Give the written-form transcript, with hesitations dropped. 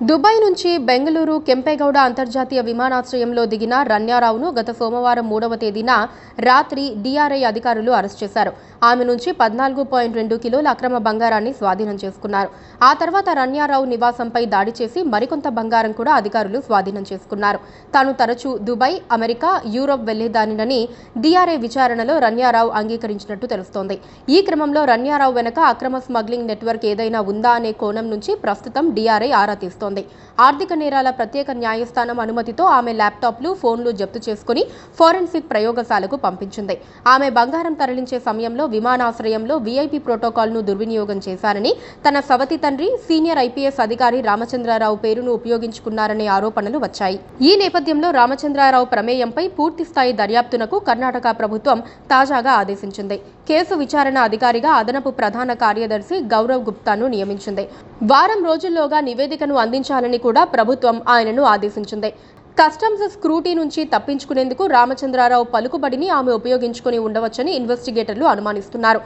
Dubai నుంచి బెంగళూరు కెంపెగౌడ అంతర్జాతీయ విమానాశ్రయంలో దిగిన రన్యారావును గత సోమవారం 3వ తేదీన రాత్రి డీఆర్ఐ అధికారులు అరెస్ట్ చేశారు. ఆమె నుంచి 14.2 కిలోల అక్రమ బంగారాన్ని స్వాధీనం చేసుకున్నారు. ఆ తర్వాత రన్యారావు నివాసంపై దాడి చేసి మరికొంత బంగారం కూడా అధికారులు స్వాధీనం చేసుకున్నారు. తాను తరచూ దుబాయ్, అమెరికా, యూరోప్ వెళ్లేదానినని డీఆర్ఐ విచారణలో రన్యారావు అంగీకరించినట్టు తెలుస్తోంది. ఈ క్రమంలో రన్యారావు వెనక అక్రమ స్మగ్లింగ్ నెట్వర్క్ ఏదైనా ఉందా అనే కోణం నుంచి ప్రస్తుతం డీఆర్ఐ ఆరా తీస్తోంది. ఆర్థిక నేరాల ప్రత్యేక న్యాయస్థానం అనుమతితో ఆమె ల్యాప్టాప్లు, ఫోన్లు జప్తు చేసుకుని ఫోరెన్సిక్ ప్రయోగశాలకు పంపించింది. ఆమె బంగారం తరలించే సమయంలో విమానాశ్రయంలో వీఐపీ ప్రోటోకాల్ను దుర్వినియోగం చేశారని, తన సవతి తండ్రి సీనియర్ ఐపీఎస్ అధికారి రామచంద్రారావు పేరును ఉపయోగించుకున్నారనే ఆరోపణలు వచ్చాయి. ఈ నేపథ్యంలో రామచంద్రారావు ప్రమేయంపై పూర్తిస్థాయి దర్యాప్తునకు కర్ణాటక ప్రభుత్వం తాజాగా ఆదేశించింది. కేసు విచారణ అధికారిగా అదనపు ప్రధాన కార్యదర్శి గౌరవ్ గుప్తాను నియమించింది. వారం రోజుల్లోగా నివేదికను అందించాలని కూడా ప్రభుత్వం ఆయనను ఆదేశించింది. కస్టమ్స్ స్క్రూటీ నుంచి తప్పించుకునేందుకు రామచంద్రారావు పలుకుబడిని ఆమె ఉపయోగించుకుని ఉండవచ్చని ఇన్వెస్టిగేటర్లు అనుమానిస్తున్నారు.